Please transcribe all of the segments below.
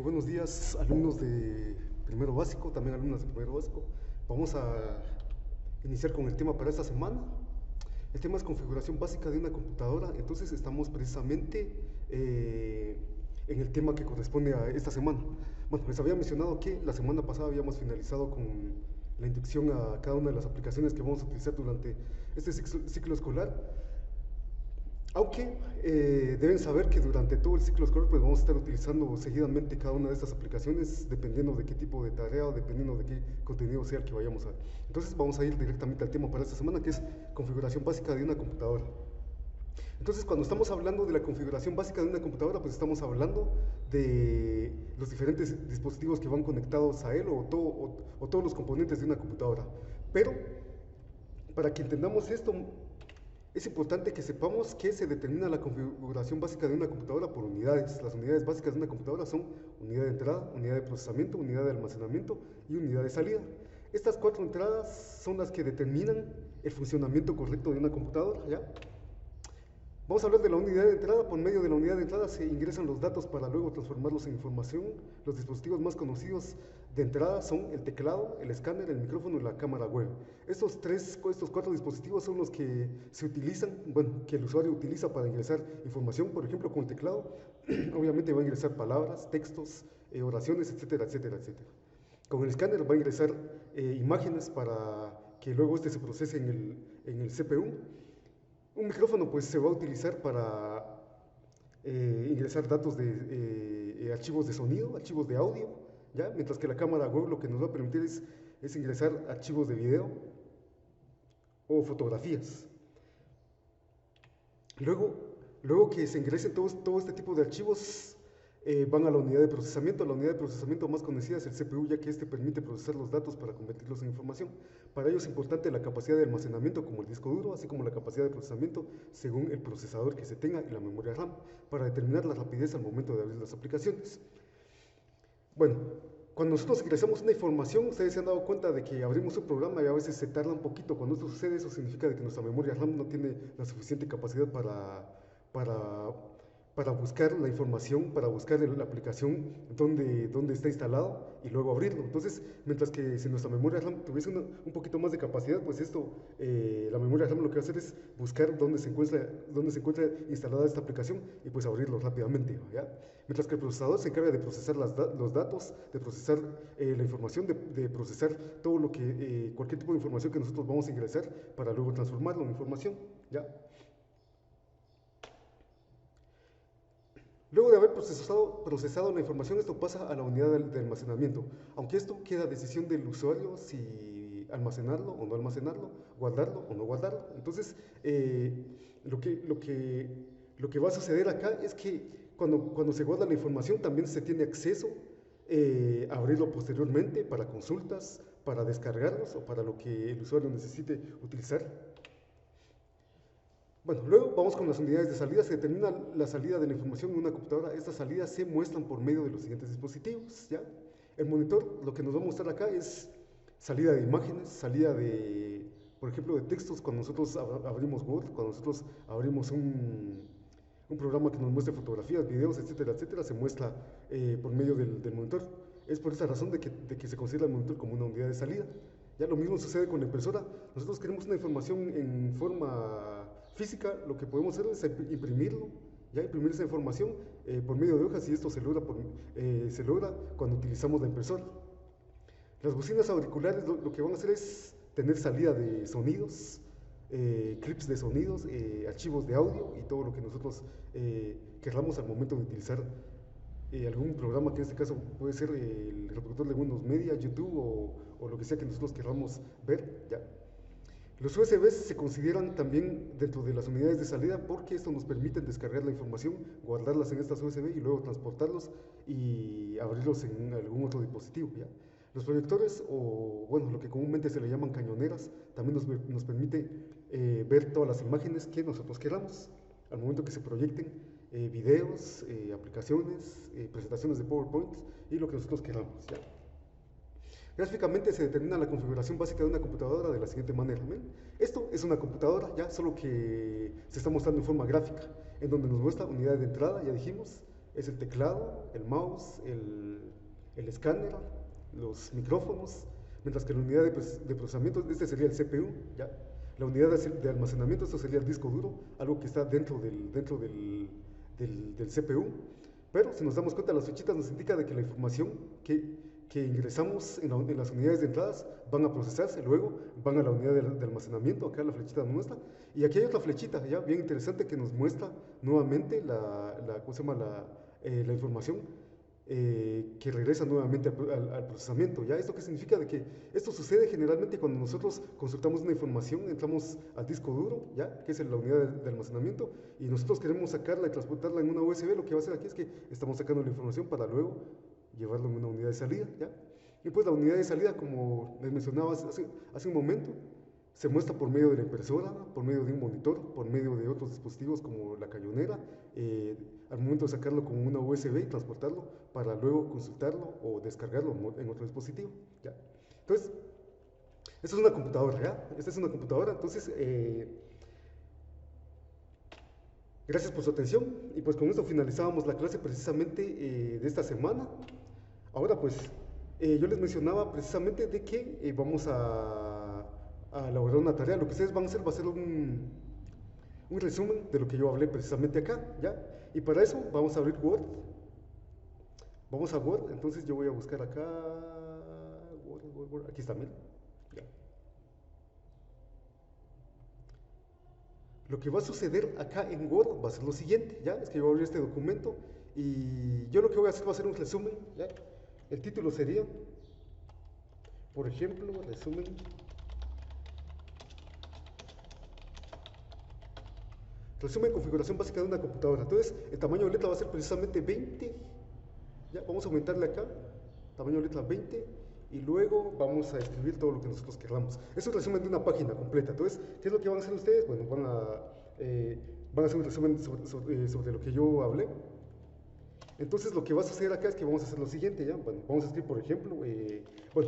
Muy buenos días, alumnos de primero básico, también alumnas de primero básico. Vamos a iniciar con el tema para esta semana. El tema es configuración básica de una computadora, entonces estamos precisamente en el tema que corresponde a esta semana. Bueno, les había mencionado que la semana pasada habíamos finalizado con la inducción a cada una de las aplicaciones que vamos a utilizar durante este ciclo escolar. Aunque deben saber que durante todo el ciclo escolar pues vamos a estar utilizando seguidamente cada una de estas aplicaciones dependiendo de qué tipo de tarea o dependiendo de qué contenido sea el que vayamos a ver. Entonces vamos a ir directamente al tema para esta semana, que es configuración básica de una computadora. Entonces, cuando estamos hablando de la configuración básica de una computadora, pues estamos hablando de los diferentes dispositivos que van conectados a él o todos los componentes de una computadora. Pero, para que entendamos esto, es importante que sepamos que se determina la configuración básica de una computadora por unidades. Las unidades básicas de una computadora son unidad de entrada, unidad de procesamiento, unidad de almacenamiento y unidad de salida. Estas cuatro entradas son las que determinan el funcionamiento correcto de una computadora, ¿ya? Vamos a hablar de la unidad de entrada. Por medio de la unidad de entrada se ingresan los datos para luego transformarlos en información. Los dispositivos más conocidos de entrada son el teclado, el escáner, el micrófono y la cámara web. Estos cuatro dispositivos son los que se utilizan, bueno, que el usuario utiliza para ingresar información. Por ejemplo, con el teclado, obviamente va a ingresar palabras, textos, oraciones, etcétera, etcétera, etcétera. Con el escáner va a ingresar imágenes para que luego este se procese en el CPU. Un micrófono pues se va a utilizar para ingresar datos de archivos de sonido, archivos de audio, ¿ya? Mientras que la cámara web lo que nos va a permitir es ingresar archivos de video o fotografías. Luego que se ingresen todo este tipo de archivos, van a la unidad de procesamiento. La unidad de procesamiento más conocida es el CPU, ya que este permite procesar los datos para convertirlos en información. Para ello es importante la capacidad de almacenamiento, como el disco duro, así como la capacidad de procesamiento según el procesador que se tenga y la memoria RAM, para determinar la rapidez al momento de abrir las aplicaciones. Bueno, cuando nosotros ingresamos una información, ustedes se han dado cuenta de que abrimos un programa y a veces se tarda un poquito. Cuando esto sucede, eso significa de que nuestra memoria RAM no tiene la suficiente capacidad para buscar la información, para buscar la aplicación donde está instalado y luego abrirlo. Entonces, mientras que si nuestra memoria RAM tuviese un poquito más de capacidad, pues la memoria RAM lo que va a hacer es buscar dónde se encuentra instalada esta aplicación y pues abrirlo rápidamente, ¿ya? Mientras que el procesador se encarga de procesar los datos, de procesar la información, de procesar todo cualquier tipo de información que nosotros vamos a ingresar para luego transformarlo en información, ¿ya? Luego de haber procesado la información, esto pasa a la unidad de almacenamiento, aunque esto queda a decisión del usuario si almacenarlo o no almacenarlo, guardarlo o no guardarlo. Entonces, lo que va a suceder acá es que cuando se guarda la información también se tiene acceso a abrirlo posteriormente para consultas, para descargarlos o para lo que el usuario necesite utilizar. Bueno, luego vamos con las unidades de salida. Se determina la salida de la información en una computadora. Estas salidas se muestran por medio de los siguientes dispositivos, ¿ya? El monitor, lo que nos va a mostrar acá es salida de imágenes, salida por ejemplo, de textos. Cuando nosotros abrimos Word, cuando nosotros abrimos un programa que nos muestre fotografías, videos, etcétera, etcétera, se muestra por medio del monitor. Es por esa razón de que se considera el monitor como una unidad de salida. Ya lo mismo sucede con la impresora. Nosotros queremos una información en forma física, lo que podemos hacer es imprimirlo, ya imprimir esa información por medio de hojas, y esto se logra cuando utilizamos la impresora. Las bocinas auriculares lo que van a hacer es tener salida de sonidos, clips de sonidos, archivos de audio y todo lo que nosotros queramos al momento de utilizar algún programa, que en este caso puede ser el reproductor de Windows Media, YouTube o lo que sea que nosotros queramos ver, ¿ya? Los USBs se consideran también dentro de las unidades de salida porque esto nos permite descargar la información, guardarlas en estas USB y luego transportarlos y abrirlos en algún otro dispositivo, ¿ya? Los proyectores, o bueno, lo que comúnmente se le llaman cañoneras, también nos permite ver todas las imágenes que nosotros queramos al momento que se proyecten videos, aplicaciones, presentaciones de PowerPoint y lo que nosotros queramos, ¿ya? Gráficamente se determina la configuración básica de una computadora de la siguiente manera, ¿ven? Esto es una computadora, ya, solo que se está mostrando en forma gráfica, en donde nos muestra unidad de entrada, ya dijimos, es el teclado, el mouse, el escáner, los micrófonos, mientras que la unidad de procesamiento, este sería el CPU, ¿ya? La unidad de almacenamiento, esto sería el disco duro, algo que está dentro del CPU, pero si nos damos cuenta, las flechitas nos indican de que la información que ingresamos en las unidades de entradas van a procesarse, luego van a la unidad de almacenamiento, acá la flechita nos muestra, y aquí hay otra flechita, ya bien interesante, que nos muestra nuevamente ¿cómo se llama? La información que regresa nuevamente al procesamiento. ¿Ya? ¿Esto qué significa? De que esto sucede generalmente cuando nosotros consultamos una información, entramos al disco duro, ¿ya? Que es la unidad de almacenamiento, y nosotros queremos sacarla y transportarla en una USB. Lo que va a hacer aquí es que estamos sacando la información para luego llevarlo en una unidad de salida. ¿Ya? Y pues la unidad de salida, como les mencionaba hace un momento, se muestra por medio de la impresora, por medio de un monitor, por medio de otros dispositivos como la cañonera, al momento de sacarlo con una USB y transportarlo para luego consultarlo o descargarlo en otro dispositivo. ¿Ya? Entonces, esta es una computadora, ¿ya? Esta es una computadora, entonces, gracias por su atención, y pues con esto finalizábamos la clase precisamente de esta semana. Ahora pues, yo les mencionaba precisamente de que vamos a elaborar una tarea. Lo que ustedes van a hacer va a ser un resumen de lo que yo hablé precisamente acá, ¿ya? Y para eso vamos a abrir Word. Vamos a Word, entonces yo voy a buscar acá, Word, aquí está, miren. Ya. Lo que va a suceder acá en Word va a ser lo siguiente, ¿ya? Es que yo voy a abrir este documento y yo lo que voy a hacer va a ser un resumen, ¿ya? El título sería, por ejemplo, resumen configuración básica de una computadora. Entonces, el tamaño de letra va a ser precisamente 20. Ya, vamos a aumentarle acá, tamaño de letra 20, y luego vamos a escribir todo lo que nosotros queramos. Es un resumen de una página completa. Entonces, ¿qué es lo que van a hacer ustedes? Bueno, van a hacer un resumen sobre lo que yo hablé. Entonces lo que va a suceder acá es que vamos a hacer lo siguiente, ¿ya? Bueno, vamos a escribir, por ejemplo, por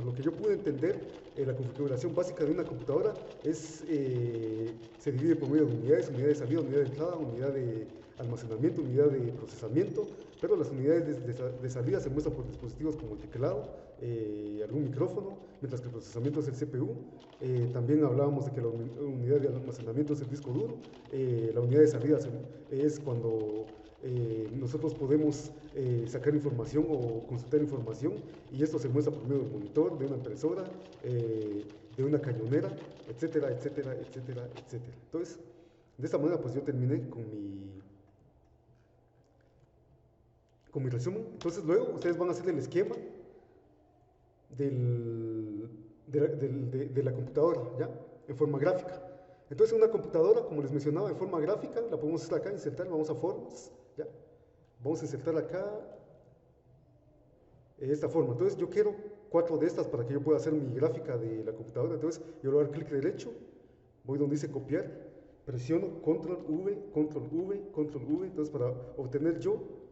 lo que yo pude entender, la configuración básica de una computadora se divide por medio de unidades, unidad de salida, unidad de entrada, unidad de almacenamiento, unidad de procesamiento, pero las unidades de salida se muestran por dispositivos como el teclado, algún micrófono, mientras que el procesamiento es el CPU. También hablábamos de que la unidad de almacenamiento es el disco duro, la unidad de salida es cuando nosotros podemos sacar información o consultar información, y esto se muestra por medio del monitor, de una impresora, de una cañonera, etcétera, etcétera, etcétera, etcétera. Entonces, de esta manera pues yo terminé con mi resumen. Entonces luego ustedes van a hacer el esquema de la computadora, ¿ya? En forma gráfica. Entonces una computadora, como les mencionaba, en forma gráfica, la podemos hacer acá, insertar, vamos a formas, ¿ya? Vamos a insertar acá esta forma. Entonces yo quiero 4 de estas para que yo pueda hacer mi gráfica de la computadora. Entonces yo le voy a dar clic derecho, voy donde dice copiar, presiono control V, control V, control V, entonces para obtener yo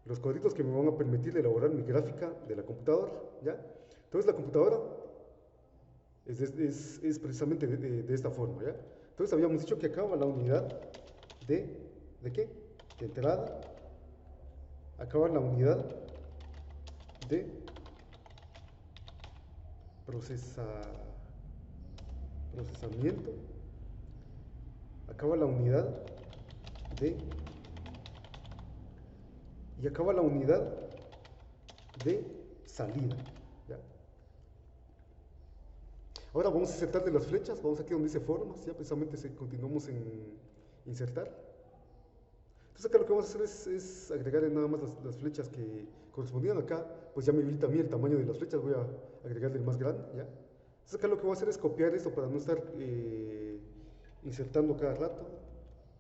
los cuadritos que me van a permitir elaborar mi gráfica de la computadora, ¿ya? Entonces la computadora es precisamente de esta forma, ¿ya? Entonces habíamos dicho que acaba la unidad ¿de qué? De entrada, acaba la unidad de procesamiento, acaba la unidad y acaba la unidad de salida, ¿ya? Ahora vamos a insertarle las flechas, vamos aquí donde dice formas, ya precisamente continuamos en insertar. Entonces acá lo que vamos a hacer es agregarle nada más las flechas que correspondían acá, pues ya me habilita a mí el tamaño de las flechas, voy a agregarle el más grande, ¿ya? Entonces acá lo que voy a hacer es copiar esto para no estar insertando cada rato.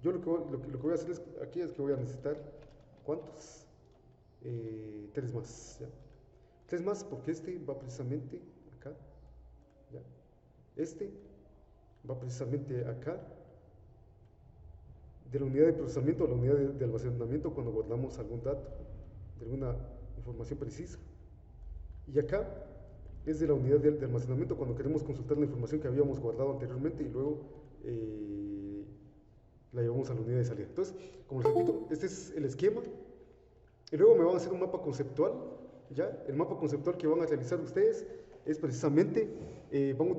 Yo lo que voy a hacer aquí es que voy a necesitar, ¿cuántos? 3 más, ¿ya? 3 más porque este va precisamente acá, ¿ya? Este va precisamente acá, de la unidad de procesamiento a la unidad de almacenamiento cuando guardamos algún dato, de alguna información precisa. Y acá es de la unidad de almacenamiento cuando queremos consultar la información que habíamos guardado anteriormente y luego la llevamos a la unidad de salida. Entonces, como les repito, este es el esquema Y luego me van a hacer un mapa conceptual, ¿ya? El mapa conceptual que van a realizar ustedes es precisamente, van a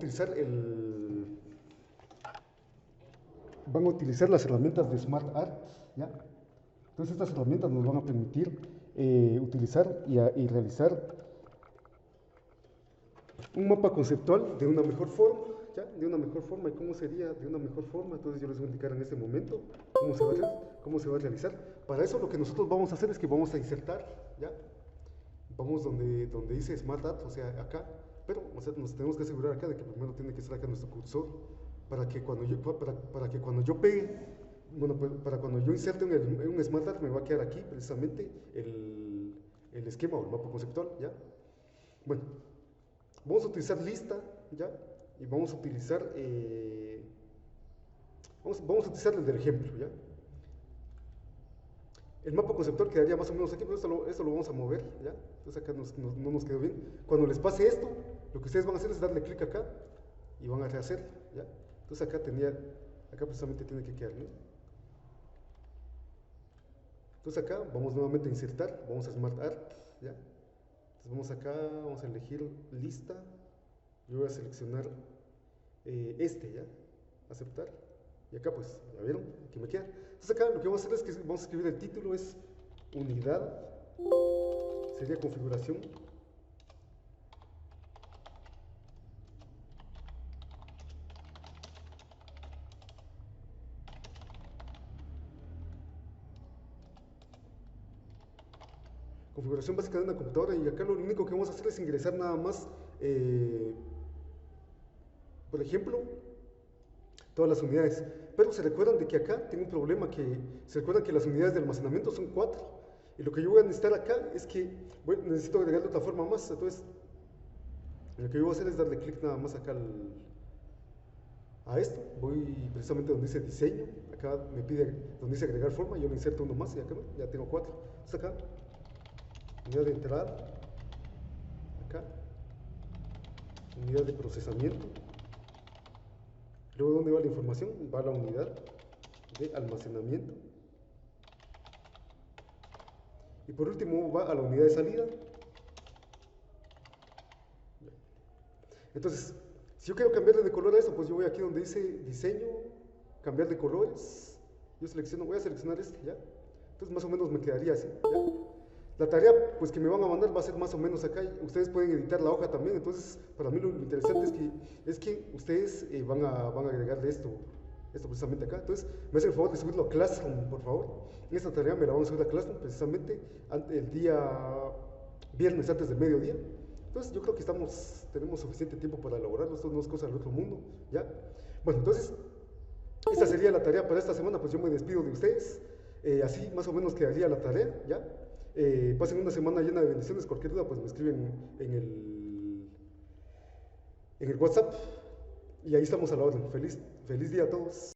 utilizar las herramientas de SmartArt, ¿ya? Entonces estas herramientas nos van a permitir utilizar y realizar un mapa conceptual de una mejor forma, ¿ya? De una mejor forma. ¿Y cómo sería de una mejor forma? Entonces yo les voy a indicar en este momento cómo se va a realizar. Para eso lo que nosotros vamos a hacer es que vamos a insertar, ¿ya? Vamos donde dice SmartArt, o sea, acá, pero o sea, nos tenemos que asegurar acá de que primero tiene que estar acá nuestro cursor para que cuando yo pegue, bueno, pues, para cuando yo inserte un SmartArt me va a quedar aquí precisamente el esquema o el mapa conceptual, ¿ya? Bueno, vamos a utilizar lista, ¿ya? Y vamos a utilizar, vamos a utilizar el del ejemplo, ¿ya? El mapa conceptual quedaría más o menos aquí, pero esto lo vamos a mover, ¿ya? Entonces acá no nos quedó bien. Cuando les pase esto, lo que ustedes van a hacer es darle clic acá y van a rehacer, ¿ya? Entonces acá precisamente tiene que quedar, ¿no? Entonces acá vamos nuevamente a insertar, vamos a SmartArt, ¿ya? Entonces vamos acá, vamos a elegir lista, yo voy a seleccionar ¿ya? Aceptar. Y acá pues, ¿ya vieron? Aquí me queda. Entonces acá lo que vamos a hacer es que vamos a escribir el título, es unidad, sería configuración. Configuración básica de una computadora, y acá lo único que vamos a hacer es ingresar nada más, por ejemplo, todas las unidades. Pero se recuerdan de que acá tengo un problema, se recuerdan que las unidades de almacenamiento son 4. Y lo que yo voy a necesitar acá es que, bueno, necesito agregarle otra forma más. Entonces, lo que yo voy a hacer es darle clic nada más acá a esto. Voy precisamente donde dice diseño. Acá me pide donde dice agregar forma. Yo le inserto uno más y acá ya tengo 4. Entonces acá, unidad de entrada. Acá, unidad de procesamiento. Luego, ¿dónde va la información? Va a la unidad de almacenamiento. Y por último va a la unidad de salida. Entonces, si yo quiero cambiarle de color a eso, pues yo voy aquí donde dice diseño, cambiar de colores. Yo voy a seleccionar este, ¿ya? Entonces más o menos me quedaría así, ¿ya? La tarea pues que me van a mandar va a ser más o menos acá. Ustedes pueden editar la hoja también. Entonces para mí lo interesante es que ustedes van a agregarle esto precisamente acá. Entonces me hacen el favor de subirlo a Classroom, por favor. Esta tarea me la vamos a subir a Classroom precisamente el día viernes antes del mediodía. Entonces yo creo que tenemos suficiente tiempo para elaborarlo. Esto no es cosa del otro mundo, ¿ya? Bueno, entonces esta sería la tarea para esta semana. Pues yo me despido de ustedes. Así más o menos quedaría la tarea, ¿ya? Pasen una semana llena de bendiciones. Cualquier duda pues me escriben en el WhatsApp y ahí estamos a la orden. Feliz día a todos.